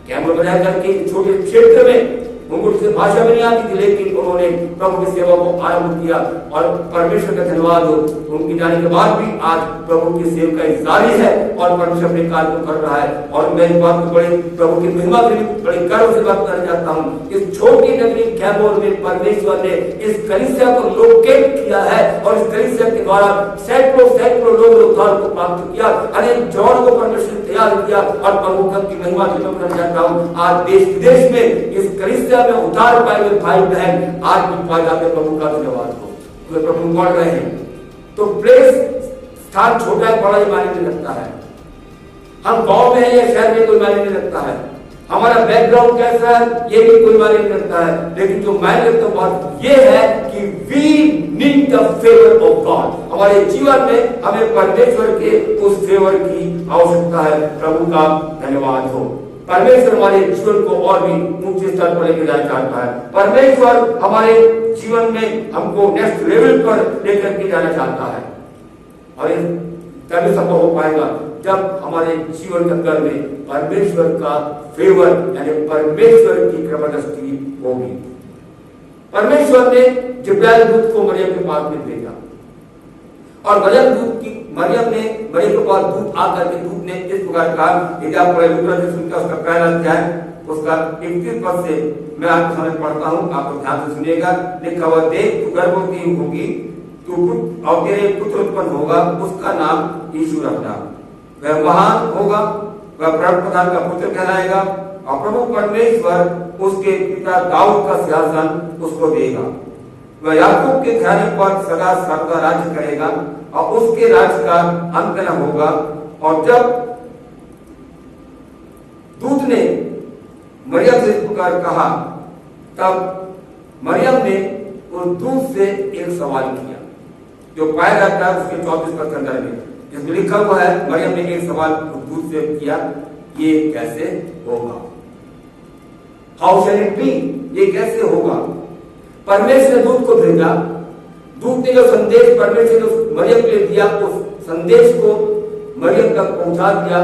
कैमूर में रह करके छोटे क्षेत्र में उनको किसी भाषा में नहीं आती थी, लेकिन उन्होंने प्रभु की सेवा को आरंभ किया और परमेश्वर का धन्यवाद हो। उनके जाने के बाद भी आज प्रभु की सेवका जारी है और परमेश्वर अपने कार्य को कर रहा है। और मैं इस बात को बड़े प्रभु की महिमा के लिए बड़े गर्व से बात करना चाहता हूँ। इस छोटी नगरी कैमोर में परमेश्वर ने इस कलीसिया को लोकेट किया है और इस कलीसिया के द्वारा सैकड़ों लोग उद्धार को प्राप्त किया, अनेक जवानों को परमेश्वर ने तैयार किया और प्रभु की महिमा के लिए करना चाहता हूँ। आज देश विदेश में इस कलीसिया में उद्धार पाए हुए भाई बहन आज भी पाए जाते, प्रभु का धन्यवाद हो। वे प्रभु बढ़ रहे हैं। तो प्लेस स्थान छोटा है बड़ा मायने नहीं रखता है, हम गांव में है या शहर में कोई मायने नहीं रखता है, हमारा बैकग्राउंड कैसा है ये भी कोई मायने नहीं रखता है, लेकिन जो मायने रखता बात ये है कि we need the favour of God. हमारे जीवन में हमें परमेश्वर के उस फेवर की आवश्यकता है। प्रभु का धन्यवाद हो। परमेश्वर हमारे जीवन को और भी ऊंचे स्तर पर लेकर जाना चाहता है। परमेश्वर हमारे जीवन में हमको नेक्स्ट लेवल पर लेकर के जाना चाहता है और तभी संभव हो पाएगा जब हमारे जीवन के अंदर में परमेश्वर का फेवर यानी परमेश्वर की कृपा दृष्टि होगी। परमेश्वर ने जिब्राइल दूत को मरियम के पास में भेजा और मरियम के पास दूत आकर के दूत ने इस प्रकार कहा, यदि आप सुनकर उसका पहला अध्याय उसका 21 पद से मैं आपके सामने पढ़ता हूँ, आप ध्यान से सुनिएगा। लिखा हुआ, देख तू गर्भवती होगी, तू और तेरे पुत्र उत्पन्न होगा, उसका नाम यीशु रखना। वह महान होगा, वह प्रधान का पुत्र कहलाएगा और प्रभु परमेश्वर उसके पिता दाऊद का सिंहासन उसको देगा। वह याकूब के घराने पर सदा सर्वदा राज्य करेगा और उसके राज्य का अंत न होगा। और जब दूत ने मरियम से इस प्रकार कहा, तब मरियम ने उस दूत से एक सवाल किया जो पाया जाता है उसके 24 पद के अंदर में, जिसमें लिखा हुआ है, मरियम ने एक सवाल दूत से किया, ये कैसे होगा? How shell it be? ये कैसे होगा? परमेश्वर ने दूत को भेजा, दूत ने जो संदेश परमेश्वर ने मरियम के लिए दिया उस संदेश को मरियम तक पहुंचा दिया।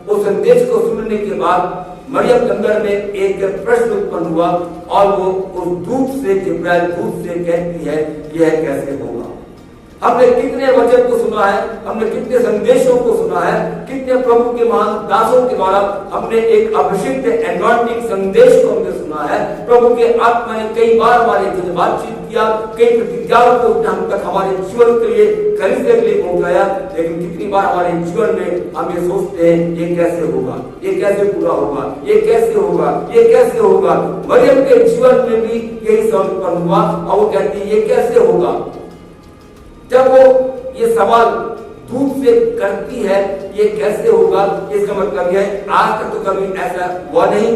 उस संदेश को सुनने के बाद मरियम के अंदर में एक प्रश्न उत्पन्न हुआ और वो उस दूत से जिब्राइल दूत से कहती है, यह कैसे होगा? हमने कितने वचन को सुना है, हमने कितने संदेशों को सुना है, कितने प्रभु के महान दासों के द्वारा हमने एक अभिषिक्त एनॉइंटिंग संदेश को हमने सुना है। प्रभु के आत्मा ने कई बार हमारे लिए बातचीत किया, कई प्रतिज्ञाओं को हम तक हमारे जीवन के लिए कलीसिया के लिए पहुंचाया, लेकिन कितनी बार हमारे जीवन में हम ये सोचते हैं, ये कैसे होगा, ये कैसे पूरा होगा, ये कैसे होगा, ये कैसे होगा? मरियम के जीवन में भी यही सवाल उत्पन्न हुआ और वो कहती है, ये कैसे होगा? जब वो ये सवाल दूत से करती है, ये कैसे होगा, इसका मतलब है आज तक तो कभी ऐसा हुआ नहीं,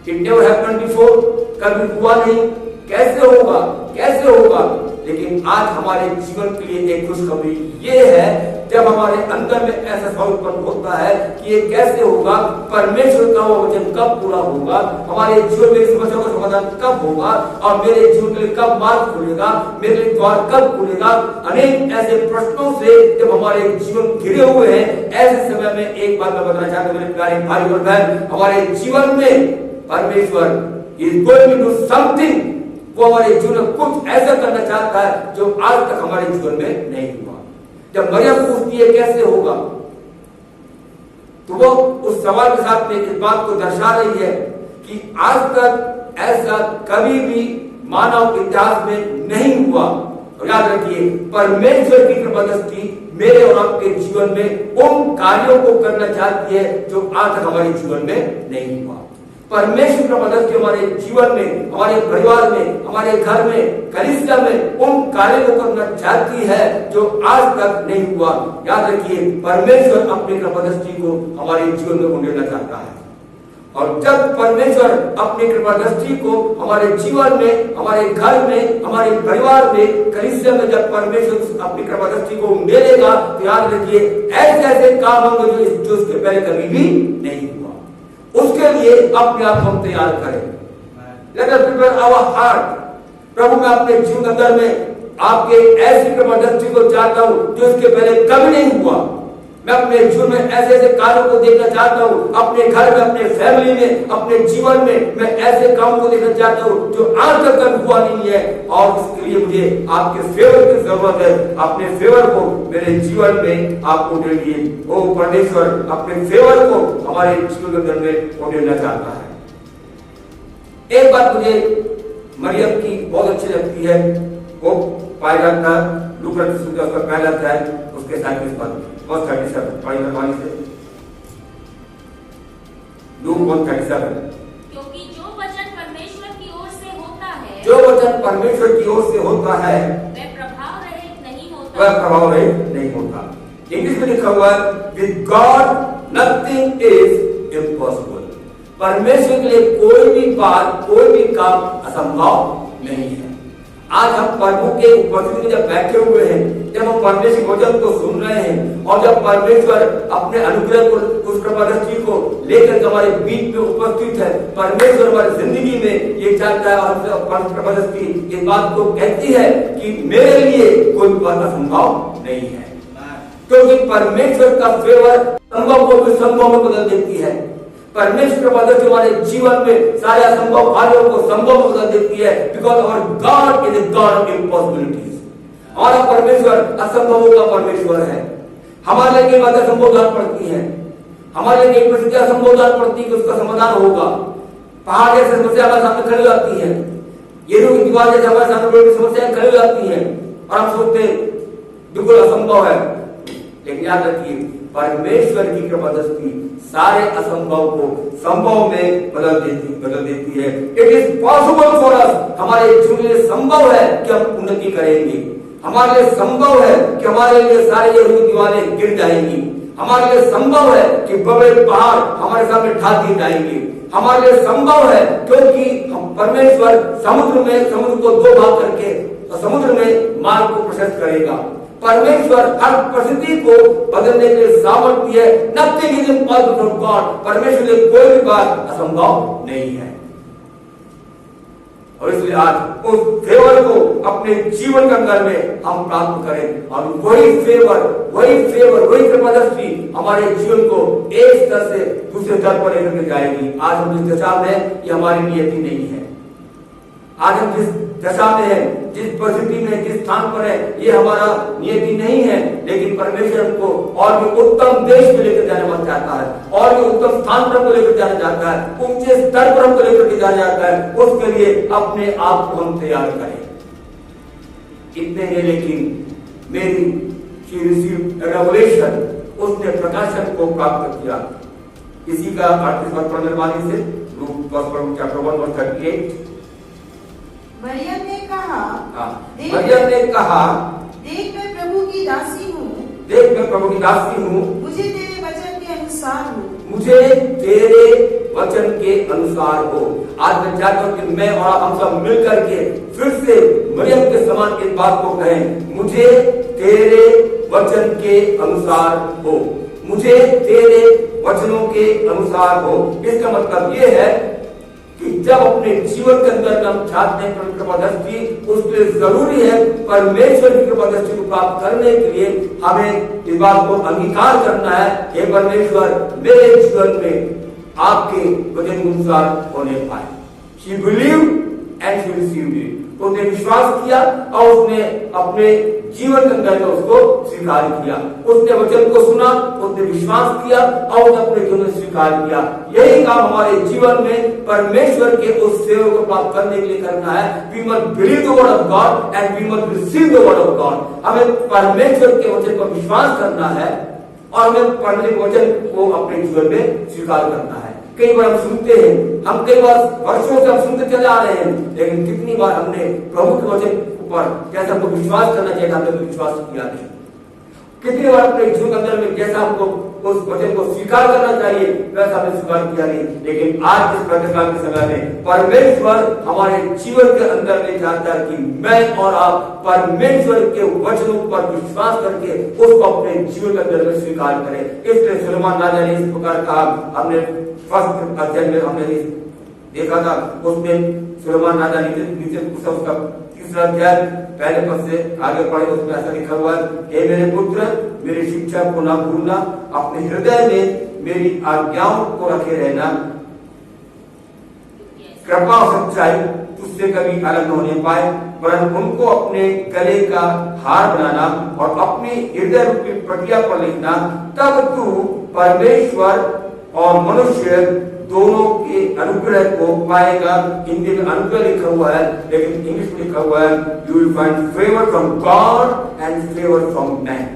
इट नेवर हैपेंड बिफोर, कभी हुआ नहीं, कैसे होगा, कैसे होगा? लेकिन आज हमारे जीवन के लिए एक खुशखबरी ये है, जब हमारे अंदर में ऐसा सवाल उत्पन्न होता है कि ये कैसे होगा, परमेश्वर का वो वचन कब पूरा होगा, हमारे जीवन में समस्या का समाधान कब होगा और मेरे जीवन के लिए कब मार्ग खुलेगा, मेरे लिए द्वार कब खुलेगा? अनेक ऐसे प्रश्नों से जब हमारे जीवन घिरे हुए हैं, ऐसे समय में एक बात मैं बताना चाहता हूं मेरे प्यारे भाई और बहन, हमारे जीवन में परमेश्वर is going to do something. वो हमारे जीवन में कुछ ऐसा करना चाहता है जो आज तक हमारे जीवन में नहीं हुआ। जब मरियम पूछती है कैसे होगा, तो वो उस सवाल के साथ में इस बात को दर्शा रही है कि आज तक ऐसा कभी भी मानव इतिहास में नहीं हुआ। और याद रखिए, परमेश्वर की कृपा दृष्टि मेरे और आपके जीवन में उन कार्यों को करना चाहती है जो आज तक हमारे जीवन में नहीं हुआ। परमेश्वर की कृपा दृष्टि हमारे जीवन में, हमारे परिवार में, हमारे घर में, कलीसिया में उन कार्यों को करना चाहती है जो आज तक नहीं हुआ। याद रखिए, परमेश्वर अपनी कृपा दृष्टि को हमारे जीवन में उंडेरना चाहता है और जब परमेश्वर अपनी कृपा दृष्टि को हमारे जीवन में, हमारे घर में, हमारे परिवार में, कलीसिया में जब परमेश्वर अपनी कृपा दृष्टि को उंडेरेगा, तो याद रखिए ऐसे ऐसे काम होंगे जो इसके पहले कभी भी नहीं हुआ। उसके लिए अपने आप को तैयार करें। Let us prepare our heart. प्रभु मैं अपने जीवन अंदर में आपके ऐसी कृपा दृष्टि को चाहता हूं जो इसके पहले कभी नहीं हुआ। मैं अपने जीवन में ऐसे ऐसे कार्यों को देखना चाहता हूँ, अपने घर में, अपने फैमिली में, अपने जीवन में मैं ऐसे काम को देखना चाहता हूँ जो आज तक कभी हुआ नहीं है, और इसके लिए मुझे आपके फेवर की जरूरत है। अपने फेवर को मेरे जीवन में आपको दे दिए। ओ परमेश्वर अपने फेवर को हमारे जीवन के अंदर में उड़ेलना चाहता है। एक बात मुझे मरियम की बहुत अच्छी लगती है, वो पाया जाता है लूका उसका पहला अध्याय उसके 37 पद वर्ष 37 पढ़ी करवानी से। लूक 1:37 क्योंकि जो वचन परमेश्वर की ओर से होता है, जो वचन परमेश्वर की ओर से होता है वह प्रभाव रहित नहीं होता। वह प्रभाव रहित नहीं होता। इंग्लिश में लिखा हुआ है with God nothing is impossible. परमेश्वर के लिए कोई भी बात, कोई भी काम असंभव नहीं है। आज हम प्रभु के उपस्थिति में जब बैठे हुए हैं, जब हम परमेश्वर के वचन को सुन रहे हैं, और जब परमेश्वर अपने अनुग्रह को, उस कृपा दृष्टि को लेकर हमारे बीच में उपस्थित है, परमेश्वर हमारी जिंदगी में ये चाहता है और कृपा दृष्टि इस बात को कहती है कि मेरे लिए कोई बात असंभव नहीं है, क्योंकि परमेश्वर का फेवर संभव को भी संभव में बदल देती है। परमेश्वर की मदद हमारे जीवन में सारे असंभव कार्यों को संभव बदल देती है, because our God is a God of impossibilities. हमारा परमेश्वर असंभवों का परमेश्वर है। हमारे लिए बातें असंभव जान पड़ती हैं, हमारे लिए कई परिस्थितियां असंभव जान पड़ती है कि उसका समाधान होगा। पहाड़ जैसे समस्या हमारे सामने खड़ी जाती है, ये लोग दीवार जैसे हमारे सामने बड़ी समस्याएं खड़ी जाती हैं, और हम सोचते बिल्कुल असंभव है। लेकिन याद रखिए परमेश्वर की कृपा दृष्टि सारे असंभव को संभव में बदल देती है। It is possible for us. हमारे जीवन में संभव है कि हम उन्नति करेंगे, हमारे लिए संभव है कि हमारे लिए सारे यहूदी दीवारें गिर जाएंगी, हमारे लिए संभव है कि बड़े पहाड़ हमारे सामने ढा दिए जाएंगे, हमारे लिए संभव है क्योंकि हम परमेश्वर समुद्र को दो भाग करके समुद्र में मार्ग को प्रशस्त करेगा। परमेश्वर हर परिस्थिति को बदलने के लिए सामर्थ्य है। Nothing is impossible for God. परमेश्वर के लिए कोई भी बात असंभव नहीं है। और इसलिए आज उस फेवर को अपने जीवन के अंदर में हम प्राप्त करें, और वही फेवर, वही कृपा दृष्टि हमारे जीवन को एक स्तर से दूसरे स्तर पर लेकर के जाएगी। आज हम जिस दशा में, ये हमारी नियति नहीं है। आज हम जिस दशा में है, जिस परिस्थिति में, जिस स्थान पर है, ये हमारा नियति नहीं है। लेकिन परमेश्वर हमको और भी उत्तम देश में लेकर जाना चाहता है, और भी उत्तम स्थान पर हमको लेकर जाना चाहता है, ऊंचे स्तर पर हमको लेकर के जाना चाहता है। उसके लिए अपने आप को हम तैयार करें। इतने ही लेकिन मेरी रेवलेशन, उसने प्रकाशन को प्राप्त किया। इसी का 38 पद पढ़ने वाली से लूक 10:38। मरियम ने कहा, देख मैं प्रभु की दासी हूँ, मुझे तेरे वचन के अनुसार हो। आज मैं चाहता हूँ कि मैं और हम सब मिल करके फिर से मरियम के समान इस बात को कहें, मुझे तेरे वचन के अनुसार हो, मुझे तेरे वचनों के अनुसार हो। इसका मतलब ये है कि जब अपने जीवन के अंदर हम चाहते हैं कृपा दृष्टि, उसके लिए जरूरी है परमेश्वर की कृपा दृष्टि को प्राप्त करने के लिए हमें इस बात को अंगीकार करना है, हे परमेश्वर मेरे जीवन में आपके वचन के अनुसार होने पाए। She believed and she received it। उसने विश्वास किया और उसने अपने जीवन के अंदर उसको स्वीकार किया। उसने वचन को सुना, उसने विश्वास किया और उसने अपने जीवन में स्वीकार किया। यही काम हमारे जीवन में परमेश्वर के उस सेवा को प्राप्त करने के लिए करना है। We must believe the word of God and we must receive the word of God। हमें परमेश्वर के वचन पर विश्वास करना है और हमें परमेश्वर के वचन को अपने जीवन में स्वीकार करना है। कई बार हम सुनते हैं, हम कई बार वर्षों से हम सुनते चले आ रहे हैं, लेकिन कितनी बार हमने प्रभु के वचन पर जैसा हमको विश्वास करना चाहिए हमने विश्वास किया नहीं। कितनी बार अपने जीवन के अंदर में जैसा हमको उस वचन को स्वीकार करना चाहिए वैसा हमने स्वीकार किया नहीं। लेकिन आज इस प्रातःकाल के समय में परमेश्वर हमारे जीवन के अंदर में चाहता है कि मैं और आप परमेश्वर के वचनों पर विश्वास करके उसको अपने जीवन के अंदर में स्वीकार करें। इसलिए सुलेमान राजा ने इस प्रकार कहा, हमने फर्स्ट अध्ययन में हमने देखा था, उसमें सुलेमान राजा नीचे उसका तीसरा अध्याय पहले पद से आगे पढ़े, उसमें ऐसा लिखा हुआ है, हे मेरे पुत्र, मेरी शिक्षा को ना भूलना, अपने हृदय में मेरी आज्ञाओं को रखे रहना, कृपा और सच्चाई तुझसे कभी अलग न होने पाए, वरन उनको अपने गले का हार बनाना और अपनी हृदय रूपी पटिया पर लिखना, तब तू परमेश्वर और मनुष्य दोनों के अनुग्रह को पाएगा। हिंदी में अनुग्रह लिखा हुआ है, लेकिन इंग्लिश में लिखा हुआ है, you will find favour from God and favour from man.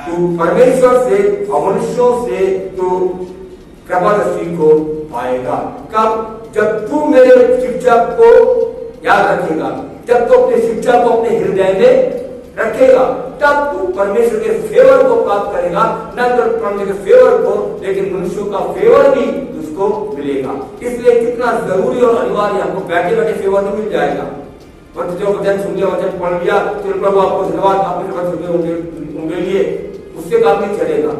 तू परमेश्वर से और मनुष्यों से तू कृपा दृष्टि को पाएगा। कब? जब तू मेरे शिक्षा को याद रखेगा, जब तू अपनी शिक्षा को अपने हृदय में रखेगा, तब तू परमेश्वर के फेवर को प्राप्त करेगा। न तो परमेश्वर के फेवर को, लेकिन मनुष्यों का फेवर भी उसको मिलेगा। इसलिए कितना जरूरी और अनिवार्य, हमको बैठे बैठे फेवर नहीं मिल जाएगा। जो वचन सुन लिया, वचन पढ़ लिया, तो प्रभु आपको धन्यवाद, आपके वचन उनके लिए, उससे काम नहीं चलेगा।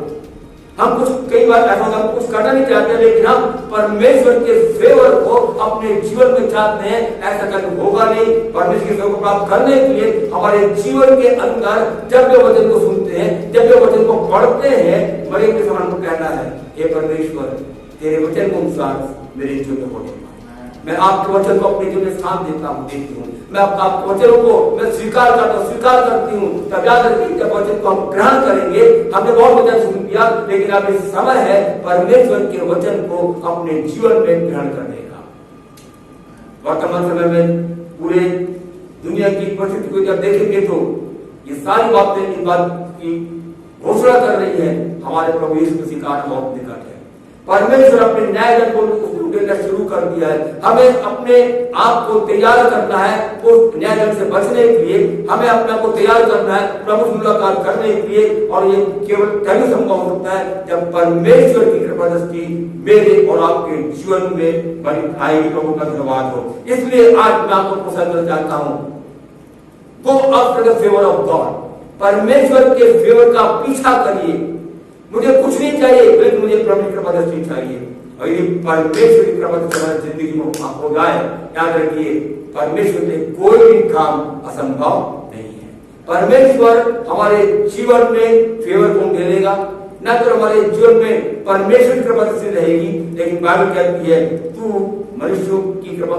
हम कुछ कई बार ऐसा होगा, कुछ करना नहीं चाहते, लेकिन हम परमेश्वर के फेवर को अपने जीवन में चाहते हैं, ऐसा करना होगा नहीं। परमेश्वर के फेवर को प्राप्त करने के लिए हमारे जीवन के अंदर जब वे वचन को सुनते हैं, जब वे वचन को पढ़ते हैं, बड़े के समान को कहना है, हे परमेश्वर, तेरे वचन के अनुसार मेरे जीवन में होने पाए। मैं आपके वचन को अपने जीवन में स्थान देता हूँ, देती हूँ। मैं आपके वचनों को मैं स्वीकार करता हूँ, स्वीकार करती हूँ। तब याद रखिए, जब वचन को हम ग्रहण करेंगे, हमने बहुत वचन सुन लिया, लेकिन अब इस समय है परमेश्वर के वचन को अपने जीवन में ग्रहण करने का। वर्तमान समय में पूरे दुनिया की परिस्थिति को जब देखेंगे तो ये सारी बातें इस बात की घोषणा कर रही है, हमारे प्रभु यीशु मसीह का आना बहुत निकट है। परमेश्वर अपने न्याय को देना शुरू कर दिया है। हमें अपने आप को तैयार करना है उस न्याय से बचने के लिए, हमें अपने आप को तैयार करना है प्रभु से मुलाकात करने के लिए। और ये केवल तभी संभव हो सकता है जब परमेश्वर की कृपा दृष्टि मेरे और आपके जीवन में बनी आएगी। प्रभु का धन्यवाद हो। इसलिए आज मैं आपको पसंद करना चाहता हूं, go after the favour of God. परमेश्वर के फेवर का पीछा करिए। मुझे कुछ नहीं चाहिए, लेकिन मुझे प्रभु की कृपा दृष्टि चाहिए। और ये परमेश्वर की कृपा दृष्टि जिंदगी में हो जाए, याद रखिए, परमेश्वर के कोई भी काम असंभव नहीं है। परमेश्वर हमारे जीवन में फेवर को देगा, न तो हमारे जीवन में परमेश्वर की कृपा दृष्टि रहेगी, लेकिन बाइबल कहती है तू मनुष्यों की कृपा,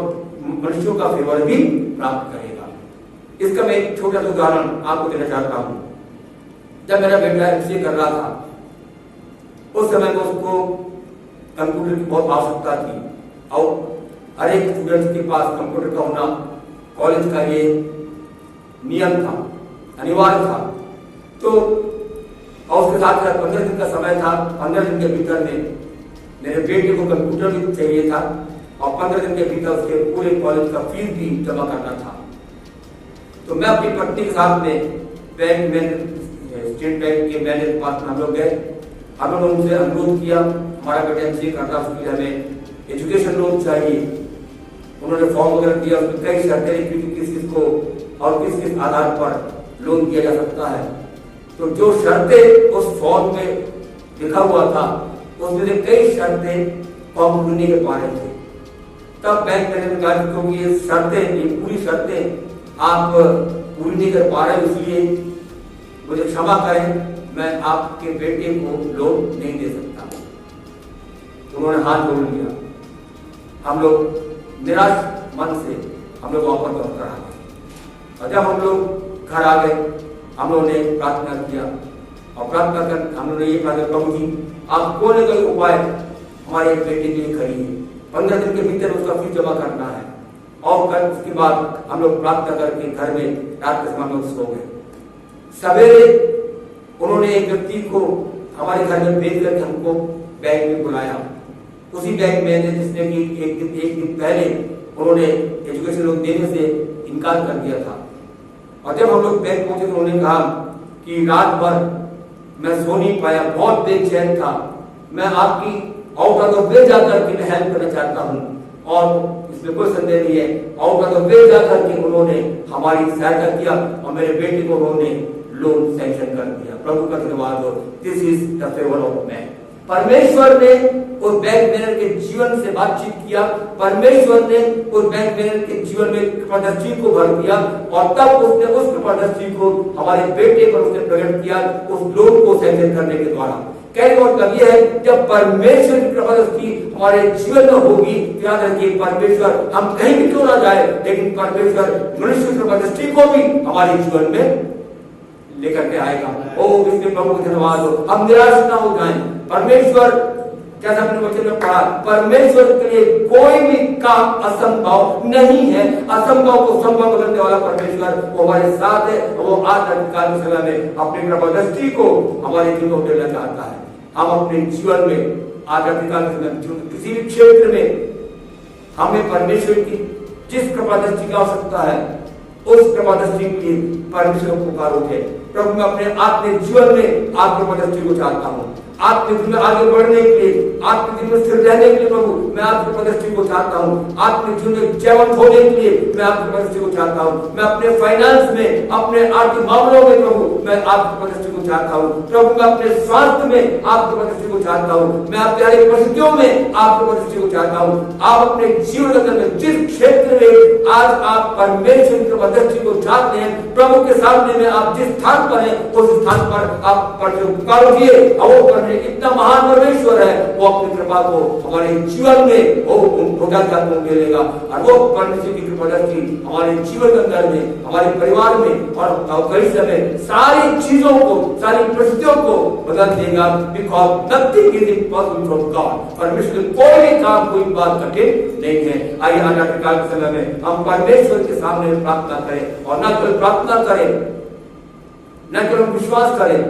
मनुष्यों का फेवर भी प्राप्त करेगा। इसका मैं एक छोटा सा उदाहरण आपको देना चाहता हूं। जब मेरा बेटा एमसीए कर रहा था, उस समय में उसको कंप्यूटर की बहुत आवश्यकता थी और हर एक स्टूडेंट के पास कंप्यूटर का होना कॉलेज का ये नियम था, अनिवार्य था। तो और उसके साथ 15 दिन का समय था। 15 दिन के भीतर में मेरे बेटे को कंप्यूटर भी चाहिए था और 15 दिन के भीतर उसके पूरे कॉलेज का फीस भी जमा करना था। तो मैं अपनी पत्नी के साथ में बैंक में, स्टेट बैंक के मैनेजर के पास हम लोग गए। हम लोगों ने उनसे अनुरोध किया, हमारा बेटा एमसीए करता है, उसके लिए हमें एजुकेशन लोन चाहिए। उन्होंने फॉर्म वगैरह दिया, उसमें कई शर्तें लिखी थी किस किस को और किस किस आधार पर लोन दिया जा सकता है। तो जो शर्तें उस फॉर्म में लिखा हुआ था, उसमें से कई शर्तें फॉर्म पूरी नहीं कर पा रहे थे। तब बैंक मैनेजर ने कहा क्योंकि ये शर्तें, ये पूरी शर्तें आप पूरी नहीं कर पा रहे, इसलिए मुझे क्षमा करें, मैं आपके बेटे को लोन नहीं दे सकता। उन्होंने हाथ जोड़ लिया। हम लोग निराश मन से हम लोग वापस लौट कर आ गए। और जब हम लोग घर आ गए, हम लोगों ने प्रार्थना किया और प्रार्थना कर हम लोगों ने ये कहा, प्रभु जी आप कोई न कोई उपाय हमारे बेटे के लिए करिए। 15 दिन के भीतर उसका फीस जमा करना है। और कल उसके बाद हम लोग प्रार्थना करके घर में रात के समय हम लोग सो गए। सवेरे उन्होंने एक व्यक्ति को हमारे घर में भेज करके हमको बैंक में बुलाया। उसी बैंक में जिसने कि एक दिन पहले उन्होंने एजुकेशन लोन देने से इनकार कर दिया था। और जब हम लोग बैंक पहुंचे तो उन्होंने कहा कि रात भर मैं सो नहीं पाया, बहुत बेचैन था, मैं आपकी आउट ऑफ द वे जाकर के मैं हेल्प करना चाहता हूँ। और इसमें कोई संदेह नहीं है, आउट ऑफ द वे जाकर के उन्होंने हमारी सहायता किया और मेरे बेटे को उन्होंने लोन सैंक्शन कर दिया। प्रभु का धन्यवाद हो। This is the favour of man. परमेश्वर ने उस बैंक मैनेजर के जीवन से बातचीत किया, परमेश्वर ने उस बैंक मैनेजर के जीवन में कृपादृष्टि को भर दिया और तब उसने उस कृपादृष्टि को हमारे बेटे पर उसने प्रकट किया उस लोन को सैंक्शन करने के द्वारा। कहने का मतलब यह है जब परमेश्वर की कृपादृष्टि हमारे जीवन में होगी, याद रखिए परमेश्वर हम कहीं भी क्यों ना जाए लेकिन परमेश्वर मनुष्य की कृपादृष्टि को भी हमारे जीवन में लेकर के आएगा। ओ इसके प्रभु को धन्यवाद हो। हम निराश ना हो जाएं। परमेश्वर जैसा हमने वचन में पढ़ा, परमेश्वर के लिए कोई भी काम असंभव नहीं है। असंभव को संभव करने वाला परमेश्वर वो हमारे साथ है। वो आज काल के समय में अपनी कृपादृष्टि को हमारे जीवन में देना चाहता है। हम अपने जीवन में आज काल के समय किसी भी क्षेत्र में हमें परमेश्वर की जिस कृपादृष्टि की आवश्यकता है उस कृपादृष्टि के लिए परमेश्वर को पुकार उठे। प्रभु मैं अपने आत्मिक जीवन में आपकी कृपादृष्टि को चाहता हूँ। आत्मिक जीवन में आगे बढ़ने के लिए, आत्मिक जीवन में स्थिर रहने के लिए प्रभु मैं आपकी कृपादृष्टि को चाहता हूँ। आत्मिक जीवन में जयवंत होने के लिए मैं आपकी कृपादृष्टि को चाहता हूँ। मैं अपने फाइनेंस में, अपने आर्थिक मामलों में प्रभु मैं आपकी कृपादृष्टि को चाहता हूँ। प्रभु मैं अपने स्वास्थ्य में आपकी कृपादृष्टि को चाहता हूँ। मैं अपने हर एक परिस्थितियों में आपकी कृपादृष्टि को चाहता हूँ। आप अपने जीवन में जिस क्षेत्र में आज आप परमेश्वर की कृपादृष्टि को चाहते हैं, प्रभु के सामने में आप जिस स्थान पर हैं उस स्थान पर आप पुकार उठिए। और इतना महान परमेश्वर है, वो अपनी कृपा को हमारे जीवन में वो मिलेगा और वो परमेश्वर की कृपादृष्टि हमारे जीवन के अंदर में, हमारे परिवार में और भविष्य में सारी चीजों को, सारी परिस्थितियों को बदल देगा। Because nothing is impossible from God. परमेश्वर कोई भी काम, कोई बात कठिन नहीं है। आइए आज के काल के समय में हम परमेश्वर के सामने प्रार्थना करें और न केवल प्रार्थना करें, न केवल विश्वास करें,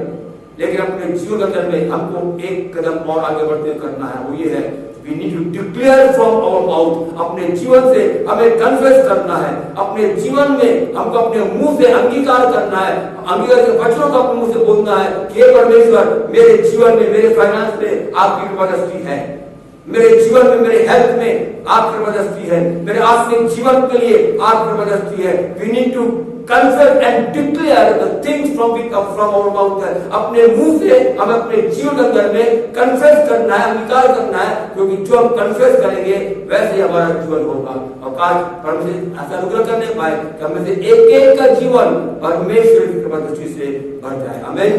लेकिन अपने जीवन के अंदर में हमको एक कदम और आगे बढ़ते करना है। वो ये है we need to declare from our mouth। अपने जीवन से हमें कन्फेस करना है। अपने जीवन में हमको अपने मुंह से अंगीकार करना है। अंगीकार के वचनों को अपने मुंह से बोलना है कि हे परमेश्वर मेरे जीवन में, मेरे फाइनेंस में आपकी कृपादृष्टि है। मेरे जीवन में, मेरे हेल्थ में आपकी कृपादृष्टि है। मेरे आत्मिक जीवन के लिए आपकी कृपादृष्टि है। We need to confess and declare the things from our mouth। अपने मुंह से हम अपने जीवन के अंदर में कन्फेस करना है, अंगीकार करना है, क्योंकि जो हम कन्फेस करेंगे वैसे हमारा जीवन होगा। और आज परमेश्वर ऐसा अनुग्रह करने पाए कि हमें से एक का जीवन परमेश्वर की कृपादृष्टि से भर जाए। आमीन।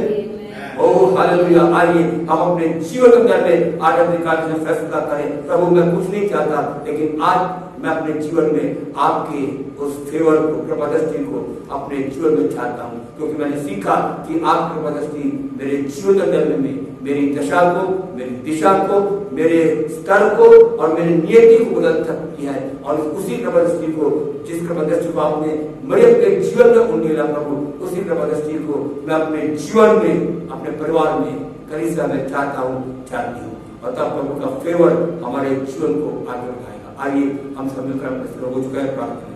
ओ हालेलुया। आइए हम अपने जीवन के अंदर में आज अपने कार्य से फैसला करें। प्रभु मैं कुछ नहीं चाहता, लेकिन आज मैं अपने जीवन में आपके उस फेवर को, कृपादृष्टि को अपने जीवन में चाहता हूँ, क्योंकि मैंने सीखा कि आपकी कृपादृष्टि मेरे जीवन के अंदर में मेरी दशा को, मेरी दिशा को, मेरे स्तर को और मेरी नियति को बदल सकती है। और उसी कृपादृष्टि को, जिस कृपादृष्टि को आपने मरियम के जीवन में उंडेला प्रभु, उसी कृपादृष्टि को मैं अपने जीवन में, अपने परिवार में, कलीसिया में चाहता हूँ, चाहती हूँ। और तब प्रभु का फेवर हमारे जीवन को आगे बढ़ाएगा। आइए हम सब मिलकर अपने सिरों को झुकाए प्रार्थना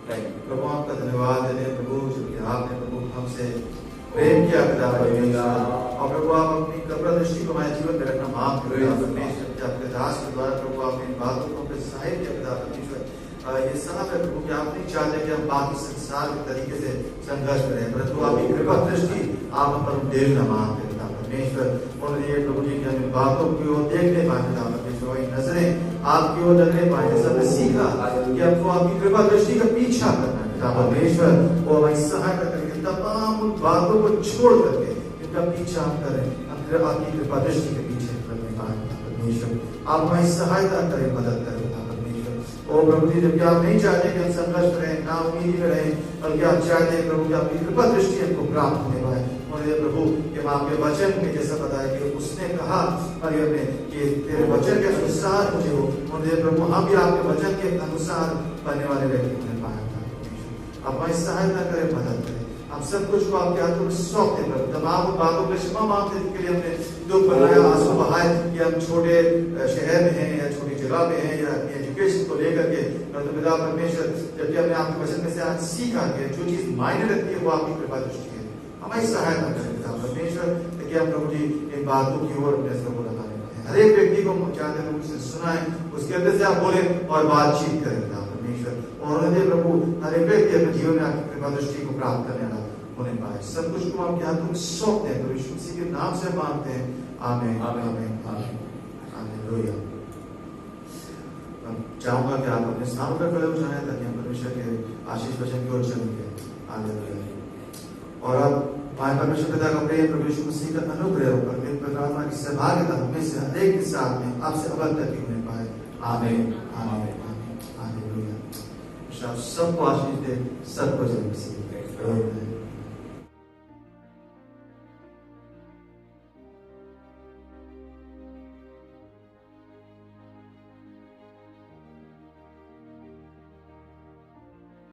करें। प्रभु आपका धन्यवाद देते प्रभु, क्योंकि आपने प्रभु हमसे प्रेम किया पिता परमेश्वर। और प्रभु आप अपनी कृपादृष्टि को हमारे जीवन में रखना माफ करो परमेश्वर। आपके दास के द्वारा प्रभु आपने इन बातों को अपने सहायक किया पिता परमेश्वर। ये साफ है प्रभु कि आप नहीं चाहते कि हम बाकी संसार के तरीके से संघर्ष करें, परंतु आपकी कृपादृष्टि आप हम पर देना माफ करें पिता परमेश्वर। और ये प्रभु जी की हम बातों की ओर देखने पाए पिता परमेश्वर, वही नजरें आपकी ओर लगने पाए। जैसा हमने सीखा कि हमको आपकी कृपादृष्टि का पीछा करना है पिता परमेश्वर। वो हमारी सहायता करके तमाम उन बातों को छोड़ करके इनका पीछा हम करें, हम आपकी कृपादृष्टि के पीछे करने पाए परमेश्वर। आप हमारी सहायता करें, मदद करें पिता परमेश्वर। ओ प्रभु जी जबकि आप नहीं चाहते कि हम संघर्ष करें, ना उम्मीद में रहें, बल्कि आप चाहते हैं प्रभु कि आपकी कृपादृष्टि हमको प्राप्त होने पाए। और ये प्रभु कि हम आपके वचन में जैसा बताया कि उसने कहा मरियम ने कि तेरे वचन के अनुसार मुझे हो। और ये प्रभु हम भी आपके वचन के अनुसार बनने वाले व्यक्ति होने पाए। आप हमारी सहायता करें, मदद करें। हम सब कुछ को आपके हाथों में सौंपते प्रभु। तमाम बातों के क्षमा मांगते जिनके लिए हमने दुख बनाया, आंसू बहाए, कि हम छोटे शहर में हैं या छोटी जगह में हैं या अपनी एजुकेशन को लेकर के, परंतु पिता परमेश्वर जबकि हमने आपके वचन में से आज सीखा कि जो चीज मायने रखती है वो आपकी कृपादृष्टि है। हमारी सहायता करें पिता परमेश्वर, ताकि हम प्रभु जी इन बातों की ओर अपने सबको लगाने पाए। हर एक व्यक्ति को चाहते हैं उसे सुनाए, उसके अंदर से आप बोले और बातचीत करें पिता परमेश्वर। और प्रभु हर एक व्यक्ति अपने जीवन में आपकी कृपादृष्टि को प्राप्त करने वाला होने पाए। पाए। सब कुछ को आपके हाथों में सौंपते हैं, तो यीशु मसीह के नाम से मांगते हैं, आमीन आमीन आमीन हालेलुया। चाहूंगा कि आप अपने स्थानों पर खड़े हो जाएं ताकि हम परमेश्वर के आशीष वचन की ओर चलेंगे। हालेलुया। और अब हमारे परमेश्वर पिता का प्रेम, प्रभु यीशु मसीह का अनुग्रह और पवित्र प्रार्थना की सहभागिता हमें से हरेक के साथ में अब से अब तक ही होने पाए। आमीन आमीन आमीन हालेलुया। सबको आशीष दे, सबको जय मसीह।